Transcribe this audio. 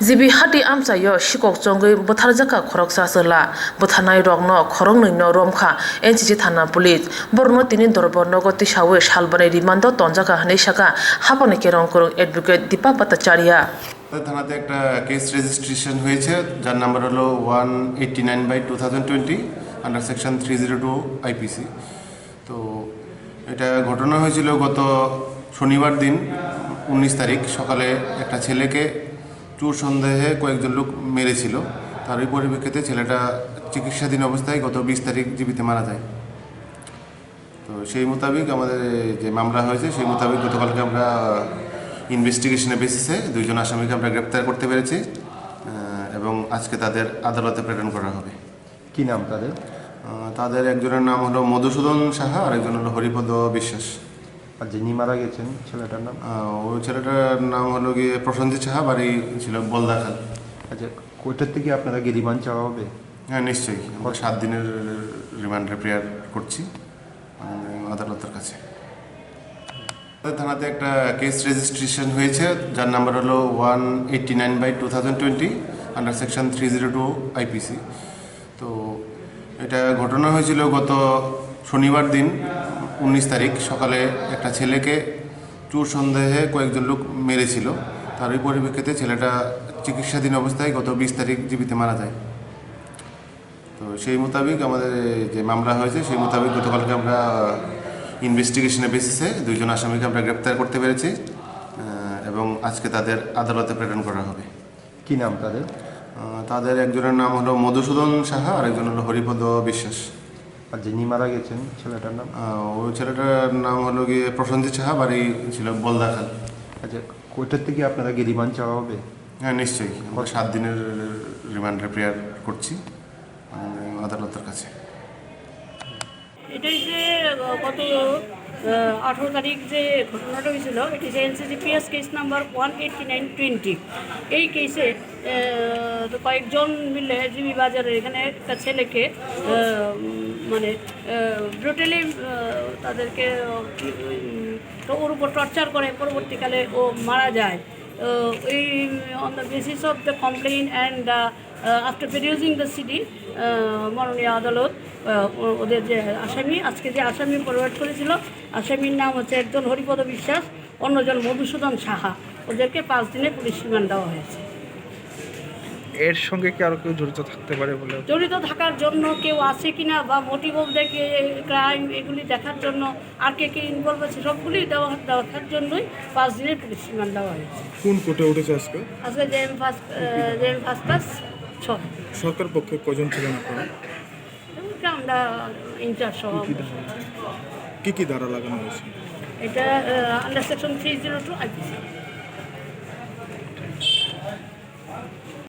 Zibi hati amsa yo shikok chongoi bothar jaka khorok sasela bothanai rokno khorok nino romkha NCC thana police borno tini dorbo nogoti sawe salbanai rimando tonjaka hanei saka hapone kerong korong advocate Deepa Bhattacharya থানাতে একটা case registration হয়েছে যার number হলো 189/2020 under section 302 IPC. তো এটা ঘটনা হয়েছিল গত শনিবার দিন 19 তারিখ সকালে একটা ছেলেকে চোর সন্দেহে কয়েকজন লোক মেরেছিল। তার ওই পরিপ্রেক্ষিতে ছেলেটা চিকিৎসাধীন অবস্থায় গত 20 তারিখ জীবিত মারা যায়। তো সেই মোতাবেক আমাদের যে মামলা হয়েছে সেই মোতাবেক গতকালকে আমরা ইনভেস্টিগেশনের বেসিসে দুইজন আসামিকে আমরা গ্রেপ্তার করতে পেরেছি এবং আজকে তাদের আদালতে প্রেরণ করা হবে। কি নাম তাদের? তাদের একজনের নাম হলো মধুসূদন সাহা আর একজন হলো হরিপদ বিশ্বাস। আর যিনি মারা গেছেন ছেলেটার নাম? ওই ছেলেটার নাম হলো গিয়ে প্রসেনজিৎ সাহা, বাড়ি ছিল বলদাখাল। আচ্ছা, কোর্টের থেকে আপনাদেরকে রিমান্ড চাওয়া হবে? হ্যাঁ নিশ্চয়ই, আমরা 7 দিনের রিমান্ডের প্রেয়ার করছি আদালতের কাছে। থানাতে একটা কেস রেজিস্ট্রেশন হয়েছে যার নাম্বার হলো 189/2020 আন্ডার সেকশন 302 আইপিসি। তো এটা ঘটনা হয়েছিল গত শনিবার দিন 19 তারিখ সকালে একটা ছেলেকে চোর সন্দেহে কয়েকজন লোক মেরেছিল। তার ওই পরিপ্রেক্ষিতে ছেলেটা চিকিৎসাধীন অবস্থায় গত 20 তারিখ জীবিত মারা যায়। তো সেই মোতাবেক আমাদের যে মামলা হয়েছে সেই মোতাবেক গতকালকে আমরা ইনভেস্টিগেশনের বেসিসে দুইজন আসামিকে আমরা গ্রেপ্তার করতে পেরেছি এবং আজকে তাদের আদালতে প্রেরণ করা হবে। কি নাম তাদের? তাদের একজনের নাম হলো মধুসূদন সাহা আর একজন হলো হরিপদ বিশ্বাস। আর যিনি মারা গেছেন ছেলেটার নাম? ওই ছেলেটার নাম হলো গিয়ে প্রসেনজিৎ সাহা, বাড়ি ছিল বলদাখাল। আচ্ছা, কোর্টের থেকে আপনাদেরকে রিমান্ড চাওয়া হবে? হ্যাঁ নিশ্চয়ই, আমরা 7 দিনের রিমান্ডের প্রেয়ার করছি আদালতের কাছে। এটাই যে গত 18 তারিখ যে ঘটনাটা হয়েছিল, এটি যে NCCPS কেস নাম্বার 189/20। এই কেসে কয়েকজন মিলে জিবি বাজারের এখানে একটা ছেলেকে মানে ব্রুটালি তাদেরকে ওর উপর টর্চার করে, পরবর্তীকালে ও মারা যায়। এই on the basis of the complain and after producing the CD মাননীয় আদালত ওদের যে আসামি আজকে যে আসামি ফরওয়ার্ড করেছিল, আসামির নাম হচ্ছে একজন হরিপদ বিশ্বাস, অন্যজন মধুসূদন সাহা। ওদেরকে 5 দিনের পুলিশ রিমান্ড দেওয়া হয়েছে। এর সঙ্গে কি আরও কেউ জড়িত থাকতে পারে বলে? জড়িত থাকার জন্য কেউ আছে কিনা বা মোটিভ অফ দেখে ক্রাইম এগুলি দেখার জন্য আর কে ইনভলভ আছে সবগুলি দেখার জন্যই 5 দিনের পুলিশ রিমান্ড দেওয়া হয়েছে। কোন কোর্টে উঠেছে আজকে? আজকে জেএম ফার্স্ট ক্লাস 6। সরকার পক্ষে কজন ছিলেন আপনারা? আমরা ইনচার্জ সহ। কি কি ধারা লাগানো হয়েছে? এটা আন্ডার সেকশন 302 আইপিসি।